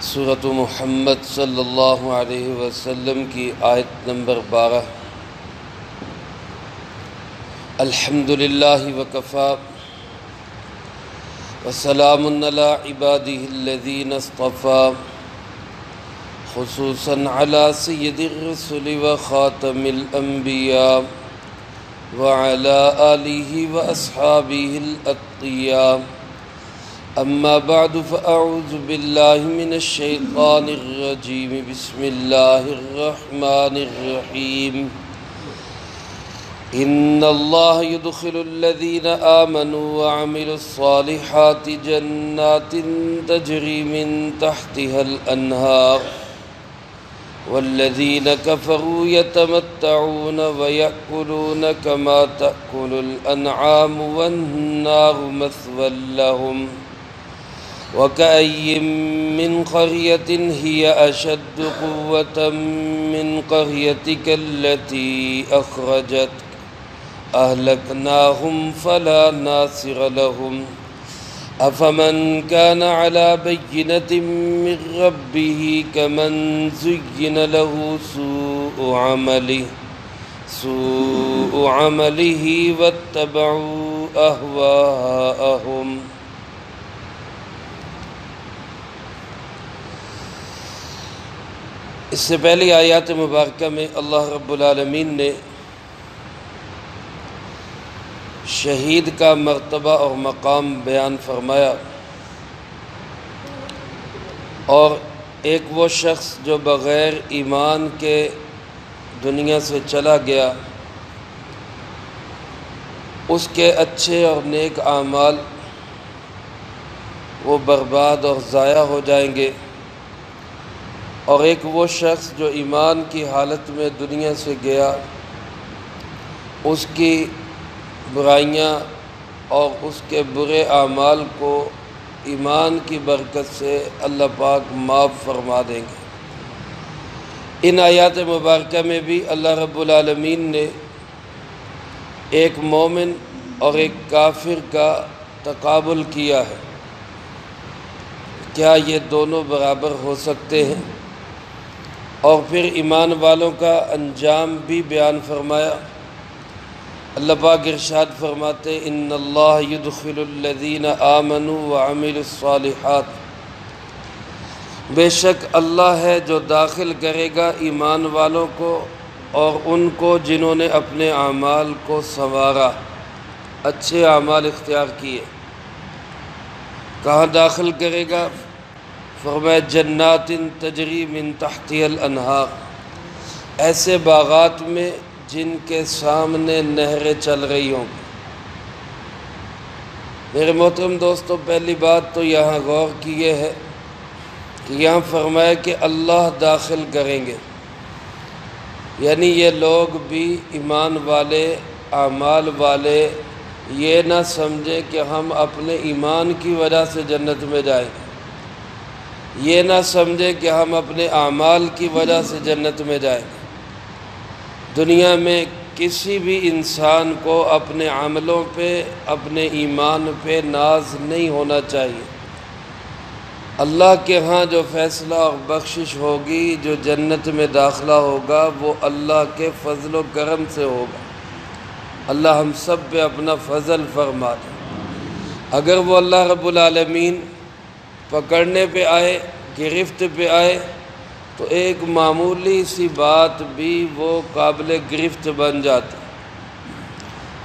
سورۃ محمد صلی اللہ علیہ وسلم کی آیت نمبر 12۔ الحمدللہ وکفی وسلام علی عبادہ الذین اصطفی، خصوصاً علی سید الرسل وخاتم الانبیاء وعلی آلہ واصحابہ الاتقیاء۔ اما بعد فاعوذ باللہ من الشیطان الرجیم، بسم اللہ الرحمن الرحیم۔ ان اللہ يدخل الذین آمنوا وعملوا الصالحات جنات تجری من تحتها الانہار، والذین کفروا یتمتعون ویأکلون کما تأکل الانعام والنار مثوی لهم۔ وَكَأَيٍّ مِّن قَرْيَةٍ هِيَ أَشَدُّ قُوَّةً مِّن قَرْيَتِكَ الَّتِي أَخْرَجَتْكَ أَهْلَكْنَاهُمْ فَلَا نَاصِرَ لَهُمْ۔ أَفَمَنْ كَانَ عَلَى بَيِّنَةٍ مِّن رَّبِّهِ كَمَنْ زُيِّنَ لَهُ سُوءُ عَمَلِهِ وَاتَّبَعُوا أَهْوَاءَهُمْ۔ اس سے پہلی آیات مبارکہ میں اللہ رب العالمین نے شہید کا مرتبہ اور مقام بیان فرمایا، اور ایک وہ شخص جو بغیر ایمان کے دنیا سے چلا گیا، اس کے اچھے اور نیک اعمال وہ برباد اور ضائع ہو جائیں گے، اور ایک وہ شخص جو ایمان کی حالت میں دنیا سے گیا، اس کی برائیاں اور اس کے برے اعمال کو ایمان کی برکت سے اللہ پاک معاف فرما دیں گے۔ ان آیات مبارکہ میں بھی اللہ رب العالمین نے ایک مومن اور ایک کافر کا تقابل کیا ہے۔ کیا یہ دونوں برابر ہو سکتے ہیں؟ اور پھر ایمان والوں کا انجام بھی بیان فرمایا۔ اللہ پاک ارشاد فرماتے، ان اللہ يدخل الذین آمنوا وعملوا الصالحات، بے شک اللہ ہے جو داخل کرے گا ایمان والوں کو اور ان کو جنہوں نے اپنے اعمال کو سنوارا، اچھے اعمال اختیار کیے۔ کہاں داخل کرے گا؟ فرمایا جنات تجری من تحتها الانہار، ایسے باغات میں جن کے سامنے نہریں چل رہی ہوں۔ میرے محترم دوستو، پہلی بات تو یہاں غور کی یہ ہے کہ یہاں فرمایا کہ اللہ داخل کریں گے، یعنی یہ لوگ بھی ایمان والے، اعمال والے، یہ نہ سمجھیں کہ ہم اپنے ایمان کی وجہ سے جنت میں جائیں گے، یہ نہ سمجھے کہ ہم اپنے اعمال کی وجہ سے جنت میں جائیں گے۔ دنیا میں کسی بھی انسان کو اپنے عملوں پہ، اپنے ایمان پہ ناز نہیں ہونا چاہیے۔ اللہ کے ہاں جو فیصلہ اور بخشش ہوگی، جو جنت میں داخلہ ہوگا، وہ اللہ کے فضل و کرم سے ہوگا۔ اللہ ہم سب پہ اپنا فضل فرما دے۔ اگر وہ اللہ رب العالمین پکڑنے پہ آئے، گرفت پہ آئے، تو ایک معمولی سی بات بھی وہ قابل گرفت بن جاتی۔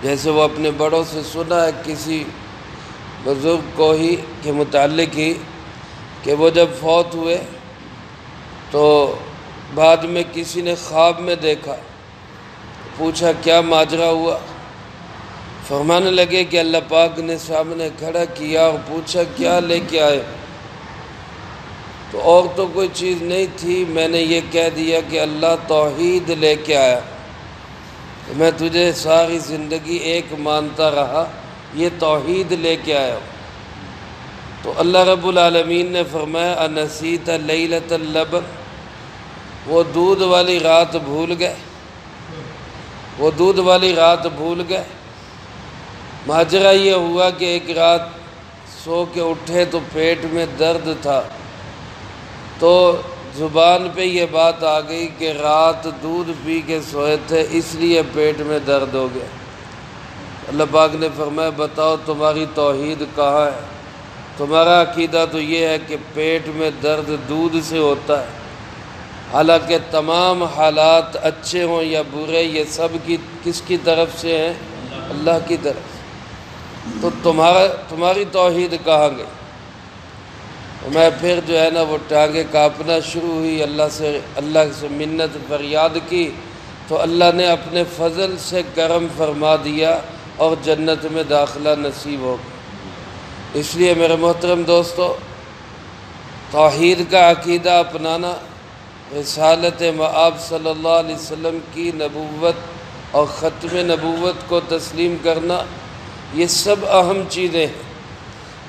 جیسے وہ اپنے بڑوں سے سنا ہے کسی بزرگ کو ہی کے متعلق ہی، کہ وہ جب فوت ہوئے تو بعد میں کسی نے خواب میں دیکھا، پوچھا کیا ماجرا ہوا؟ فرمانے لگے کہ اللہ پاک نے سامنے کھڑا کیا اور پوچھا کیا لے کے آئے؟ تو اور تو کوئی چیز نہیں تھی، میں نے یہ کہہ دیا کہ اللہ توحید لے کے آیا، میں تجھے ساری زندگی ایک مانتا رہا، یہ توحید لے کے آیا۔ تو اللہ رب العالمین نے فرمایا انسیت لیلۃ اللبن، وہ دودھ والی رات بھول گئے، وہ دودھ والی رات بھول گئے۔ ماجرا یہ ہوا کہ ایک رات سو کے اٹھے تو پیٹ میں درد تھا، تو زبان پہ یہ بات آ گئی کہ رات دودھ پی کے سوئے تھے اس لیے پیٹ میں درد ہو گیا۔ اللہ پاک نے فرمایا بتاؤ تمہاری توحید کہاں ہے؟ تمہارا عقیدہ تو یہ ہے کہ پیٹ میں درد دودھ سے ہوتا ہے، حالانکہ تمام حالات اچھے ہوں یا برے یہ سب کس کی طرف سے ہیں؟ اللہ کی طرف۔ تو تمہاری توحید کہاں گئی؟ میں پھر جو ہے نا وہ ٹانگیں کانپنا شروع ہوئی، اللہ سے منت فریاد کی تو اللہ نے اپنے فضل سے کرم فرما دیا اور جنت میں داخلہ نصیب ہو گیا۔ اس لیے میرے محترم دوستو، توحید کا عقیدہ اپنانا، رسالت مآب صلی اللہ علیہ وسلم کی نبوت اور ختم نبوت کو تسلیم کرنا، یہ سب اہم چیزیں ہیں،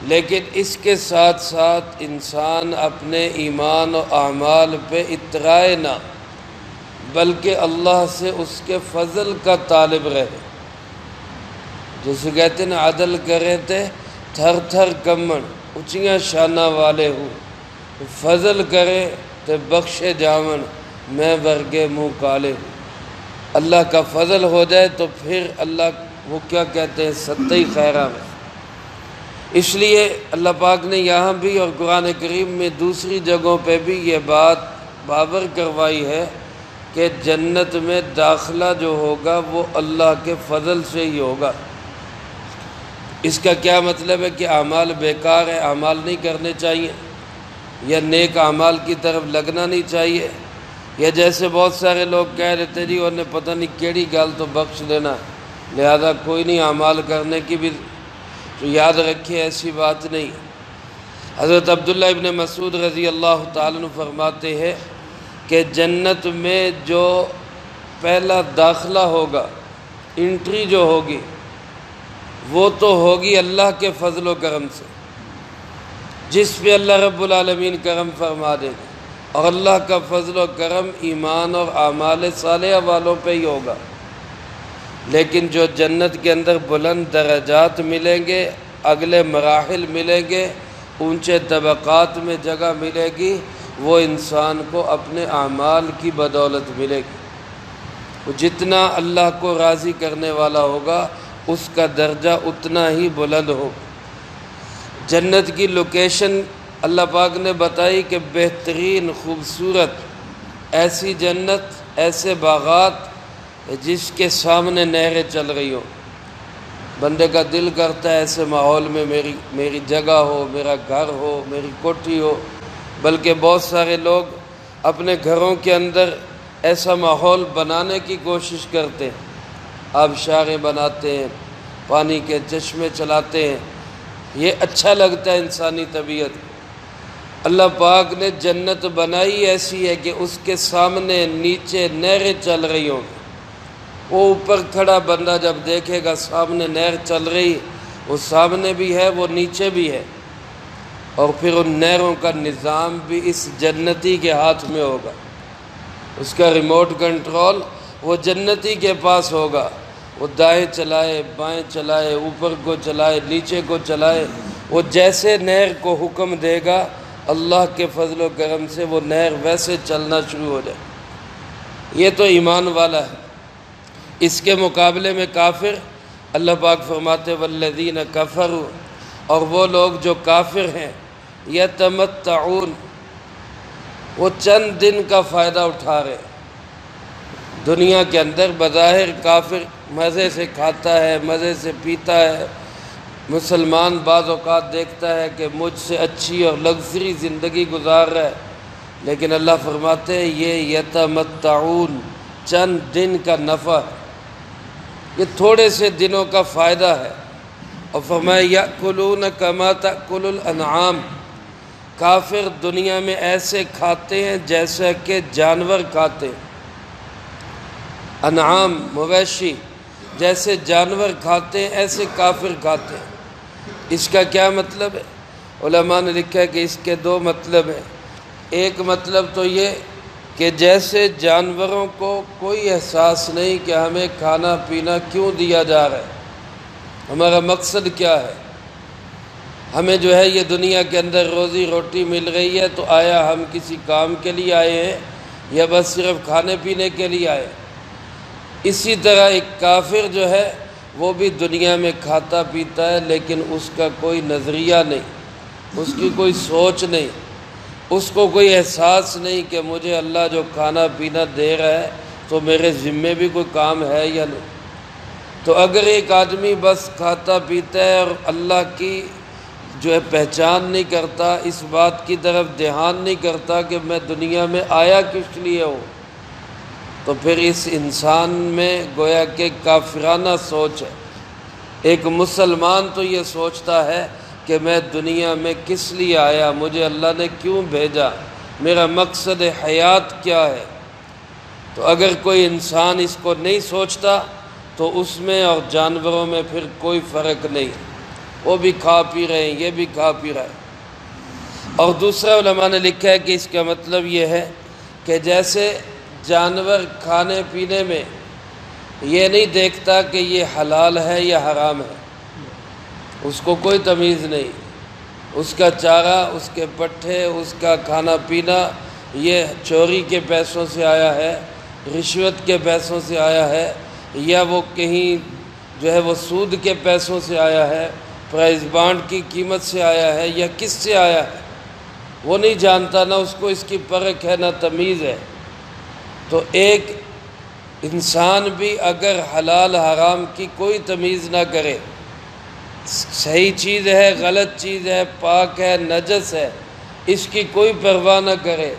لیکن اس کے ساتھ ساتھ انسان اپنے ایمان و اعمال پہ اترائے نہ، بلکہ اللہ سے اس کے فضل کا طالب رہے۔ جسے کہتے ہیں نا عدل کرے تے تھر تھر کمن اچیاں شانہ والے ہوں، فضل کرے تے بخشے جاون میں ورگے منہ کالے ہوں۔ اللہ کا فضل ہو جائے تو پھر اللہ وہ کیا کہتے ہیں ستّی خیرہ میں۔ اس لیے اللہ پاک نے یہاں بھی اور قرآن کریم میں دوسری جگہوں پہ بھی یہ بات باور کروائی ہے کہ جنت میں داخلہ جو ہوگا وہ اللہ کے فضل سے ہی ہوگا۔ اس کا کیا مطلب ہے کہ اعمال بیکار ہے، اعمال نہیں کرنے چاہیے، یا نیک اعمال کی طرف لگنا نہیں چاہیے، یا جیسے بہت سارے لوگ کہہ رہتے جی انہیں پتہ نہیں کیڑی گال تو بخش دینا لہذا کوئی نہیں اعمال کرنے کی بھی تو یاد رکھے ایسی بات نہیں۔ حضرت عبداللہ ابن مسعود رضی اللہ تعالیٰ عنہ فرماتے ہیں کہ جنت میں جو پہلا داخلہ ہوگا، انٹری جو ہوگی، وہ تو ہوگی اللہ کے فضل و کرم سے، جس پہ اللہ رب العالمین کرم فرما دے گا، اور اللہ کا فضل و کرم ایمان اور اعمال صالحہ والوں پہ ہی ہوگا۔ لیکن جو جنت کے اندر بلند درجات ملیں گے، اگلے مراحل ملیں گے، اونچے طبقات میں جگہ ملے گی، وہ انسان کو اپنے اعمال کی بدولت ملے گی۔ وہ جتنا اللہ کو راضی کرنے والا ہوگا اس کا درجہ اتنا ہی بلند ہوگا۔ جنت کی لوکیشن اللہ پاک نے بتائی کہ بہترین خوبصورت ایسی جنت، ایسے باغات جس کے سامنے نہریں چل رہی ہوں۔ بندے کا دل کرتا ہے ایسے ماحول میں میری جگہ ہو، میرا گھر ہو، میری کوٹھی ہو، بلکہ بہت سارے لوگ اپنے گھروں کے اندر ایسا ماحول بنانے کی کوشش کرتے ہیں، آبشاریں بناتے ہیں، پانی کے چشمے چلاتے ہیں، یہ اچھا لگتا ہے انسانی طبیعت۔ اللہ پاک نے جنت بنائی ایسی ہے کہ اس کے سامنے نیچے نہریں چل رہی ہوں۔ وہ اوپر کھڑا بندہ جب دیکھے گا سامنے نہر چل رہی، وہ سامنے بھی ہے وہ نیچے بھی ہے، اور پھر ان نہروں کا نظام بھی اس جنتی کے ہاتھ میں ہوگا، اس کا ریموٹ کنٹرول وہ جنتی کے پاس ہوگا، وہ دائیں چلائے بائیں چلائے، اوپر کو چلائے نیچے کو چلائے، وہ جیسے نہر کو حکم دے گا اللہ کے فضل و کرم سے وہ نہر ویسے چلنا شروع ہو جائے۔ یہ تو ایمان والا ہے۔ اس کے مقابلے میں کافر، اللہ پاک فرماتے والذین کفروا، اور وہ لوگ جو کافر ہیں، یتمتعون، وہ چند دن کا فائدہ اٹھا رہے ہیں۔ دنیا کے اندر بظاہر کافر مزے سے کھاتا ہے، مزے سے پیتا ہے، مسلمان بعض اوقات دیکھتا ہے کہ مجھ سے اچھی اور لگژری زندگی گزار رہا ہے، لیکن اللہ فرماتے ہیں یہ یتمتعون، چند دن کا نفع ہے، یہ تھوڑے سے دنوں کا فائدہ ہے۔ اور فرمایا یأکلون کما تأکل الانعام، کافر دنیا میں ایسے کھاتے ہیں جیسا کہ جانور کھاتے ہیں، انعام مویشی جیسے جانور کھاتے ہیں ایسے کافر کھاتے ہیں۔ اس کا کیا مطلب ہے؟ علماء نے لکھا ہے کہ اس کے دو مطلب ہیں۔ ایک مطلب تو یہ کہ جیسے جانوروں کو کوئی احساس نہیں کہ ہمیں کھانا پینا کیوں دیا جا رہا ہے، ہمارا مقصد کیا ہے، ہمیں جو ہے یہ دنیا کے اندر روزی روٹی مل رہی ہے، تو آیا ہم کسی کام کے لیے آئے ہیں یا بس صرف کھانے پینے کے لیے آئے؟ اسی طرح ایک کافر جو ہے وہ بھی دنیا میں کھاتا پیتا ہے، لیکن اس کا کوئی نظریہ نہیں، اس کی کوئی سوچ نہیں، اس کو کوئی احساس نہیں کہ مجھے اللہ جو کھانا پینا دے رہا ہے تو میرے ذمے بھی کوئی کام ہے یا نہیں۔ تو اگر ایک آدمی بس کھاتا پیتا ہے اور اللہ کی جو ہے پہچان نہیں کرتا، اس بات کی طرف دھیان نہیں کرتا کہ میں دنیا میں آیا کس لیے ہوں، تو پھر اس انسان میں گویا کہ کافرانہ سوچ ہے۔ ایک مسلمان تو یہ سوچتا ہے کہ میں دنیا میں کس لیے آیا، مجھے اللہ نے کیوں بھیجا، میرا مقصد حیات کیا ہے۔ تو اگر کوئی انسان اس کو نہیں سوچتا تو اس میں اور جانوروں میں پھر کوئی فرق نہیں، وہ بھی کھا پی رہے ہیں، یہ بھی کھا پی رہا ہے۔ اور دوسرا علماء نے لکھا ہے کہ اس کا مطلب یہ ہے کہ جیسے جانور کھانے پینے میں یہ نہیں دیکھتا کہ یہ حلال ہے یا حرام ہے، اس کو کوئی تمیز نہیں، اس کا چارہ، اس کے پٹھے، اس کا کھانا پینا یہ چوری کے پیسوں سے آیا ہے، رشوت کے پیسوں سے آیا ہے، یا وہ کہیں جو ہے وہ سود کے پیسوں سے آیا ہے، پرائز بانڈ کی قیمت سے آیا ہے، یا کس سے آیا ہے وہ نہیں جانتا، نہ اس کو اس کی پرکھ ہے نہ تمیز ہے۔ تو ایک انسان بھی اگر حلال حرام کی کوئی تمیز نہ کرے، صحیح چیز ہے غلط چیز ہے، پاک ہے نجس ہے، اس کی کوئی پرواہ نہ کرے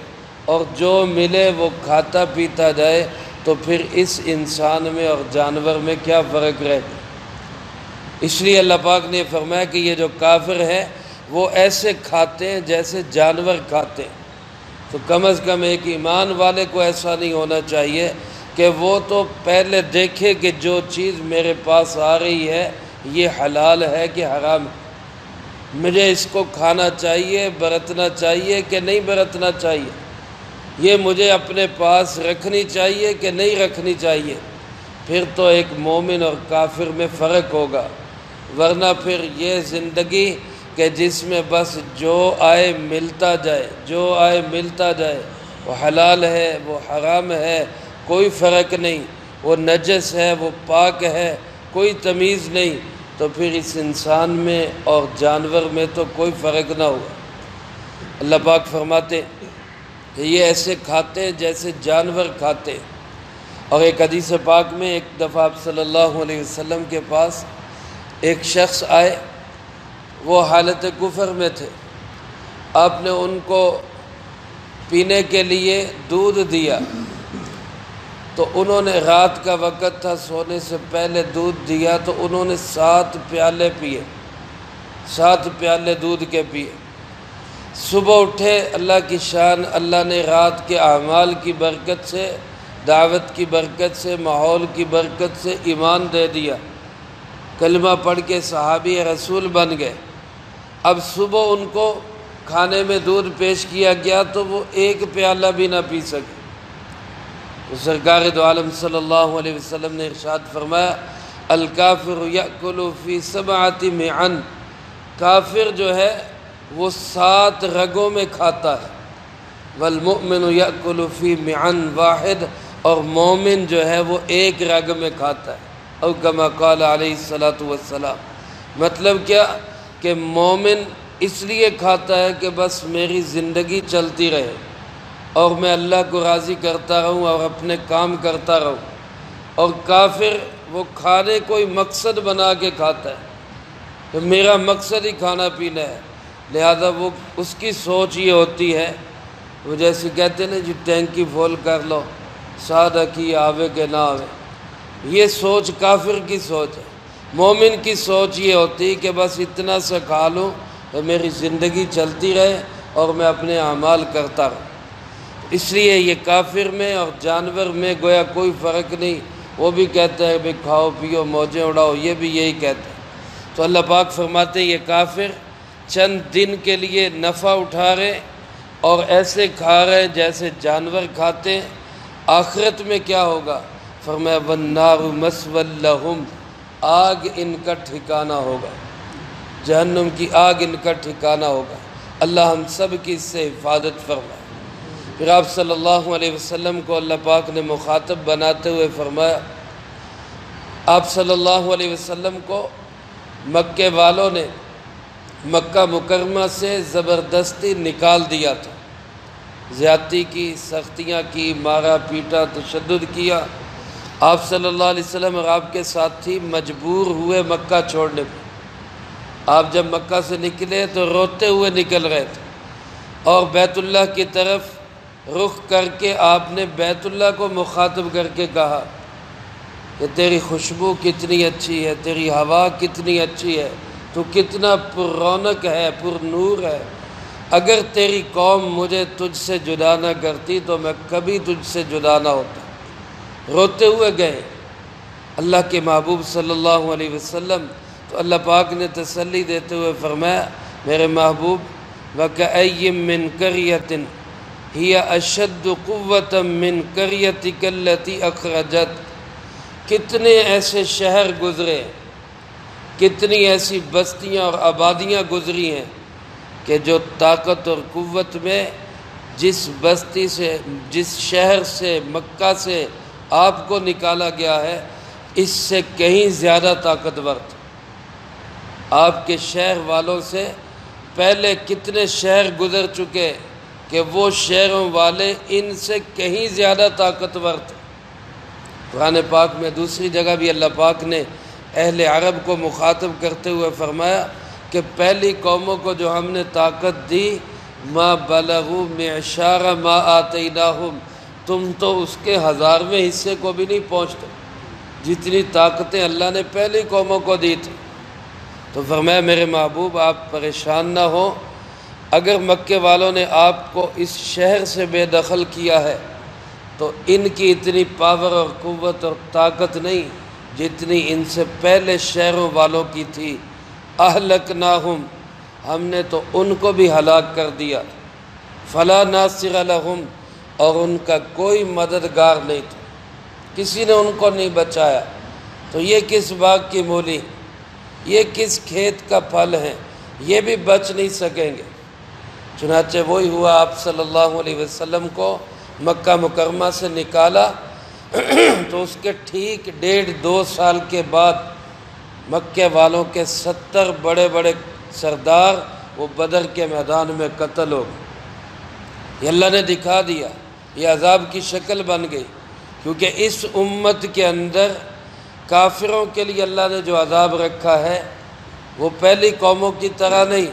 اور جو ملے وہ کھاتا پیتا جائے، تو پھر اس انسان میں اور جانور میں کیا فرق رہے گا؟ اس لیے اللہ پاک نے فرمایا کہ یہ جو کافر ہے وہ ایسے کھاتے ہیں جیسے جانور کھاتے ہیں۔ تو کم از کم ایک ایمان والے کو ایسا نہیں ہونا چاہیے کہ وہ تو پہلے دیکھے کہ جو چیز میرے پاس آ رہی ہے یہ حلال ہے کہ حرام ہے، مجھے اس کو کھانا چاہیے، برتنا چاہیے کہ نہیں برتنا چاہیے، یہ مجھے اپنے پاس رکھنی چاہیے کہ نہیں رکھنی چاہیے۔ پھر تو ایک مومن اور کافر میں فرق ہوگا، ورنہ پھر یہ زندگی کہ جس میں بس جو آئے ملتا جائے، جو آئے ملتا جائے، وہ حلال ہے وہ حرام ہے کوئی فرق نہیں، وہ نجس ہے وہ پاک ہے کوئی تمیز نہیں، تو پھر اس انسان میں اور جانور میں تو کوئی فرق نہ ہوا۔ اللہ پاک فرماتے کہ یہ ایسے کھاتے ہیں جیسے جانور کھاتے ہیں۔ اور ایک حدیث پاک میں ایک دفعہ آپ صلی اللہ علیہ وسلم کے پاس ایک شخص آئے، وہ حالت کفر میں تھے، آپ نے ان کو پینے کے لیے دودھ دیا، تو انہوں نے رات کا وقت تھا، سونے سے پہلے دودھ دیا تو انہوں نے 7 پیالے پیے، 7 پیالے دودھ کے پیے۔ صبح اٹھے، اللہ کی شان، اللہ نے رات کے اعمال کی برکت سے، دعوت کی برکت سے، ماحول کی برکت سے ایمان دے دیا، کلمہ پڑھ کے صحابی رسول بن گئے۔ اب صبح ان کو کھانے میں دودھ پیش کیا گیا تو وہ ایک پیالہ بھی نہ پی سکے۔ تو سرکار دو عالم صلی اللہ علیہ وسلم نے ارشاد فرمایا، الکافر یأکل فی 7 معن، کافر جو ہے وہ 7 رگوں میں کھاتا ہے، والمؤمن یأکل فی معن واحد، اور مومن جو ہے وہ ایک رگ میں کھاتا ہے، او کما قال علیہ الصلاۃ والسلام۔ مطلب کیا کہ مومن اس لیے کھاتا ہے کہ بس میری زندگی چلتی رہے اور میں اللہ کو راضی کرتا رہوں اور اپنے کام کرتا رہوں، اور کافر وہ کھانے کوئی مقصد بنا کے کھاتا ہے کہ میرا مقصد ہی کھانا پینا ہے، لہذا وہ اس کی سوچ یہ ہوتی ہے، وہ جیسے کہتے ہیں نا جی ٹینکی فول کر لو، سادہ کی آوے کہ نہ آوے، یہ سوچ کافر کی سوچ ہے۔ مومن کی سوچ یہ ہوتی کہ بس اتنا سا کھا لوں کہ میری زندگی چلتی رہے اور میں اپنے اعمال کرتا رہوں۔ اس لیے یہ کافر میں اور جانور میں گویا کوئی فرق نہیں، وہ بھی کہتا ہے بھئی کھاؤ پیو موجیں اڑاؤ، یہ بھی یہی کہتا ہے۔ تو اللہ پاک فرماتے ہیں یہ کافر چند دن کے لیے نفع اٹھا رہے اور ایسے کھا رہے جیسے جانور کھاتے ہیں، آخرت میں کیا ہوگا؟ فرمایا وَالنَّارُ مَثْوًى لَهُمْ، آگ ان کا ٹھکانہ ہوگا۔ جہنم کی آگ ان کا ٹھکانہ ہوگا۔ اللہ ہم سب کی اس سے حفاظت فرمائے۔ پھر آپ صلی اللہ علیہ وسلم کو اللہ پاک نے مخاطب بناتے ہوئے فرمایا، آپ صلی اللہ علیہ وسلم کو مکے والوں نے مکہ مکرمہ سے زبردستی نکال دیا تھا، زیادتی کی، سختیاں کی، مارا پیٹا، تشدد کیا۔ آپ صلی اللہ علیہ وسلم اور آپ کے ساتھی مجبور ہوئے مکہ چھوڑنے پہ۔ آپ جب مکہ سے نکلے تو روتے ہوئے نکل رہے تھے، اور بیت اللہ کی طرف رخ کر کے آپ نے بیت اللہ کو مخاطب کر کے کہا کہ تیری خوشبو کتنی اچھی ہے، تیری ہوا کتنی اچھی ہے، تو کتنا پر رونق ہے، پر نور ہے۔ اگر تیری قوم مجھے تجھ سے جدا نہ کرتی تو میں کبھی تجھ سے جدا نہ ہوتا۔ روتے ہوئے گئے اللہ کے محبوب صلی اللہ علیہ وسلم، تو اللہ پاک نے تسلی دیتے ہوئے فرمایا، میرے محبوب وَكَأَيٍّ مِّن قَرْيَةٍ هِيَ أَشَدُّ قُوَّةً مِّن قَرْيَتِكَ الَّتِي أَخْرَجَتْ، کتنے ایسے شہر گزرے، کتنی ایسی بستیاں اور آبادیاں گزری ہیں کہ جو طاقت اور قوت میں جس بستی سے، جس شہر سے، مکہ سے آپ کو نکالا گیا ہے، اس سے کہیں زیادہ طاقتور تھا۔ آپ کے شہر والوں سے پہلے کتنے شہر گزر چکے کہ وہ شہروں والے ان سے کہیں زیادہ طاقتور تھے۔ قرآن پاک میں دوسری جگہ بھی اللہ پاک نے اہل عرب کو مخاطب کرتے ہوئے فرمایا کہ پہلی قوموں کو جو ہم نے طاقت دی، ما بلغوا معشار ما آتیناہم، تم تو اس کے 1000ویں حصے کو بھی نہیں پہنچتے جتنی طاقتیں اللہ نے پہلی قوموں کو دی تھی۔ تو فرمایا میرے محبوب آپ پریشان نہ ہو، اگر مکے والوں نے آپ کو اس شہر سے بے دخل کیا ہے تو ان کی اتنی پاور اور قوت اور طاقت نہیں جتنی ان سے پہلے شہروں والوں کی تھی۔ اہلکناہم، ہم نے تو ان کو بھی ہلاک کر دیا، فلا ناصر لہم، اور ان کا کوئی مددگار نہیں تھا، کسی نے ان کو نہیں بچایا۔ تو یہ کس باغ کی مولی، یہ کس کھیت کا پھل ہے، یہ بھی بچ نہیں سکیں گے۔ چنانچہ وہی ہوا، آپ صلی اللہ علیہ وسلم کو مکہ مکرمہ سے نکالا تو اس کے ٹھیک 1.5-2 سال کے بعد مکے والوں کے 70 بڑے بڑے سردار وہ بدر کے میدان میں قتل ہو گئے۔ یہ اللہ نے دکھا دیا، یہ عذاب کی شکل بن گئی، کیونکہ اس امت کے اندر کافروں کے لیے اللہ نے جو عذاب رکھا ہے وہ پہلی قوموں کی طرح نہیں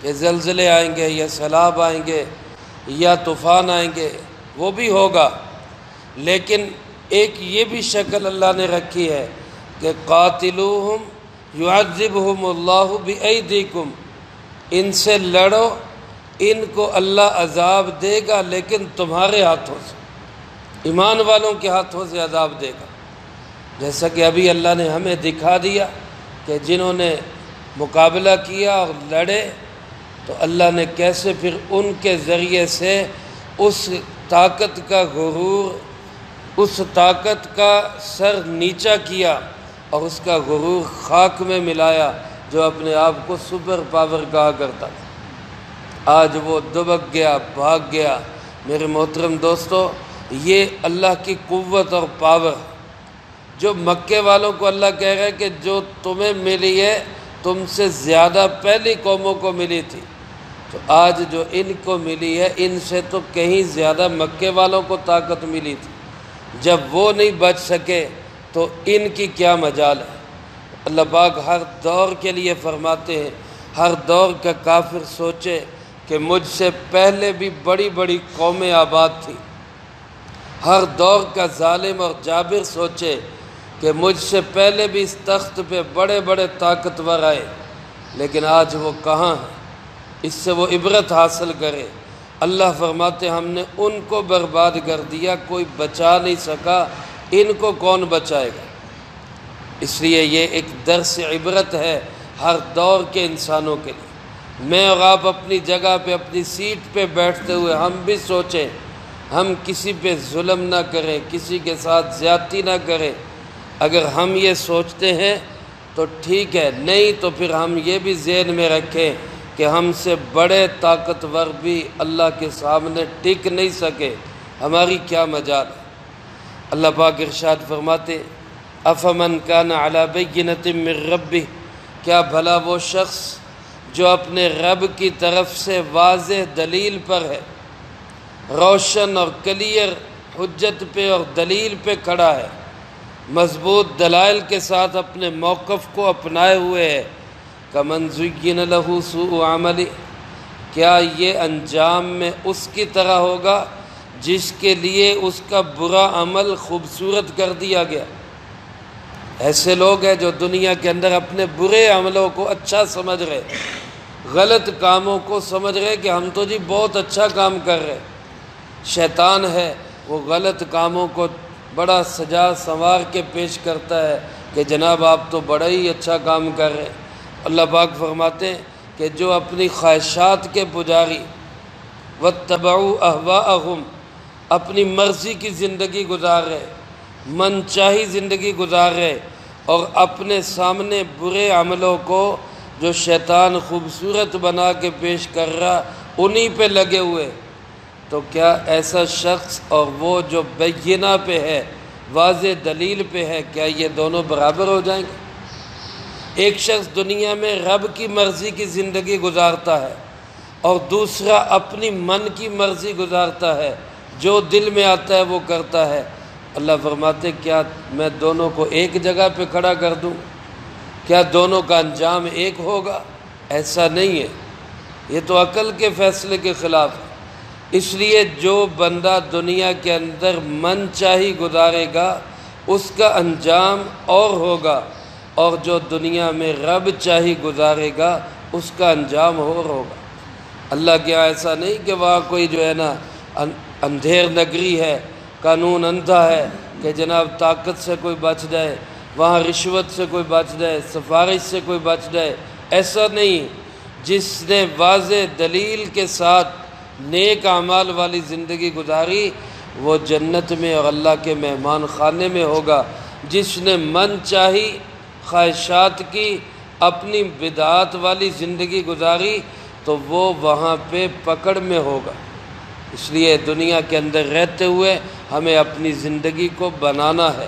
کہ زلزلے آئیں گے یا سیلاب آئیں گے یا طوفان آئیں گے، وہ بھی ہوگا، لیکن ایک یہ بھی شکل اللہ نے رکھی ہے کہ قاتلوہم یعذبہم اللہ بایدیکم، ان سے لڑو، ان کو اللہ عذاب دے گا لیکن تمہارے ہاتھوں سے، ایمان والوں کے ہاتھوں سے عذاب دے گا۔ جیسا کہ ابھی اللہ نے ہمیں دکھا دیا کہ جنہوں نے مقابلہ کیا اور لڑے تو اللہ نے کیسے پھر ان کے ذریعے سے اس طاقت کا غرور، اس طاقت کا سر نیچا کیا اور اس کا غرور خاک میں ملایا جو اپنے آپ کو سپر پاور کہا کرتا تھا۔ آج وہ دبک گیا، بھاگ گیا۔ میرے محترم دوستو، یہ اللہ کی قوت اور پاور جو مکے والوں کو اللہ کہہ رہے کہ جو تمہیں ملی ہے تم سے زیادہ پہلی قوموں کو ملی تھی، تو آج جو ان کو ملی ہے ان سے تو کہیں زیادہ مکے والوں کو طاقت ملی تھی۔ جب وہ نہیں بچ سکے تو ان کی کیا مجال ہے۔ اللہ پاک ہر دور کے لیے فرماتے ہیں، ہر دور کا کافر سوچے کہ مجھ سے پہلے بھی بڑی بڑی قومیں آباد تھیں، ہر دور کا ظالم اور جابر سوچے کہ مجھ سے پہلے بھی اس تخت پہ بڑے بڑے طاقتور آئے، لیکن آج وہ کہاں ہیں، اس سے وہ عبرت حاصل کرے۔ اللہ فرماتے ہم نے ان کو برباد کر دیا، کوئی بچا نہیں سکا، ان کو کون بچائے گا۔ اس لیے یہ ایک درس عبرت ہے ہر دور کے انسانوں کے لیے۔ میں اور آپ اپنی جگہ پہ، اپنی سیٹ پہ بیٹھتے ہوئے ہم بھی سوچیں، ہم کسی پہ ظلم نہ کریں، کسی کے ساتھ زیادتی نہ کریں۔ اگر ہم یہ سوچتے ہیں تو ٹھیک ہے، نہیں تو پھر ہم یہ بھی ذہن میں رکھیں کہ ہم سے بڑے طاقتور بھی اللہ کے سامنے ٹک نہیں سکے، ہماری کیا مجال ہے۔ اللہ پاک ارشاد فرماتے افمن کان علی بینۃ من ربہ، کیا بھلا وہ شخص جو اپنے رب کی طرف سے واضح دلیل پر ہے، روشن اور کلیئر حجت پہ اور دلیل پہ کھڑا ہے، مضبوط دلائل کے ساتھ اپنے موقف کو اپنائے ہوئے ہے، کمن زین لہ سوء عملہ، کیا یہ انجام میں اس کی طرح ہوگا جس کے لیے اس کا برا عمل خوبصورت کر دیا گیا۔ ایسے لوگ ہیں جو دنیا کے اندر اپنے برے عملوں کو اچھا سمجھ رہے، غلط کاموں کو سمجھ رہے کہ ہم تو جی بہت اچھا کام کر رہے۔ شیطان ہے وہ غلط کاموں کو بڑا سجا سنوار کے پیش کرتا ہے کہ جناب آپ تو بڑا ہی اچھا کام کر رہے۔ اللہ پاک فرماتے ہیں کہ جو اپنی خواہشات کے پجاری واتبعوا اہواءہم، اپنی مرضی کی زندگی گزار رہے، من چاہی زندگی گزار رہے، اور اپنے سامنے برے عملوں کو جو شیطان خوبصورت بنا کے پیش کر رہا انہی پہ لگے ہوئے، تو کیا ایسا شخص اور وہ جو بینہ پہ ہے، واضح دلیل پہ ہے، کیا یہ دونوں برابر ہو جائیں گے؟ ایک شخص دنیا میں رب کی مرضی کی زندگی گزارتا ہے اور دوسرا اپنی من کی مرضی گزارتا ہے، جو دل میں آتا ہے وہ کرتا ہے۔ اللہ فرماتے کیا میں دونوں کو ایک جگہ پہ کھڑا کر دوں؟ کیا دونوں کا انجام ایک ہوگا؟ ایسا نہیں ہے، یہ تو عقل کے فیصلے کے خلاف ہے۔ اس لیے جو بندہ دنیا کے اندر من چاہی گزارے گا اس کا انجام اور ہوگا، اور جو دنیا میں رب چاہی گزارے گا اس کا انجام اور ہوگا۔ اللہ کیا ایسا نہیں کہ وہاں کوئی جو ہے نا اندھیر نگری ہے، قانون اندھا ہے کہ جناب طاقت سے کوئی بچ جائے، وہاں رشوت سے کوئی بچ جائے، سفارش سے کوئی بچ جائے، ایسا نہیں۔ جس نے واضح دلیل کے ساتھ نیک اعمال والی زندگی گزاری وہ جنت میں اور اللہ کے مہمان خانے میں ہوگا۔ جس نے من چاہی خواہشات کی اپنی بدعات والی زندگی گزاری تو وہ وہاں پہ پکڑ میں ہوگا۔ اس لیے دنیا کے اندر رہتے ہوئے ہمیں اپنی زندگی کو بنانا ہے،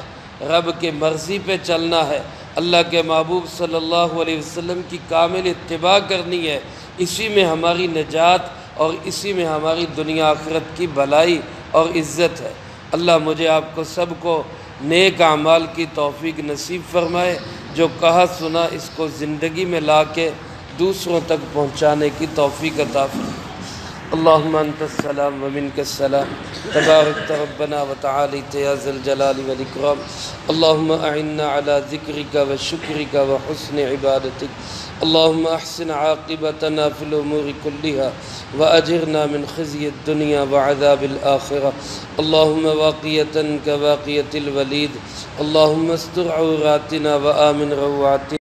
رب کے مرضی پہ چلنا ہے، اللہ کے محبوب صلی اللہ علیہ وسلم کی کامل اتباع کرنی ہے۔ اسی میں ہماری نجات اور اسی میں ہماری دنیا آخرت کی بھلائی اور عزت ہے۔ اللہ مجھے آپ کو سب کو نیک اعمال کی توفیق نصیب فرمائے، جو کہا سنا اس کو زندگی میں لا کے دوسروں تک پہنچانے کی توفیق عطا فرمائے۔ اللہم انت السلام ومنک السلام، تبارکت ربنا وتعالیت یا ذا الجلال والاکرام۔ اللہم اعنا علی ذکرک وشکرک وحسن عبادتک۔ اللہم احسن عاقبتنا فی الامور کلہا واجرنا من خزی الدنیا وعذاب الآخرہ۔ اللہم واقیتا کواقیت الولید، اللہم استر عوراتنا وآمن روعاتنا۔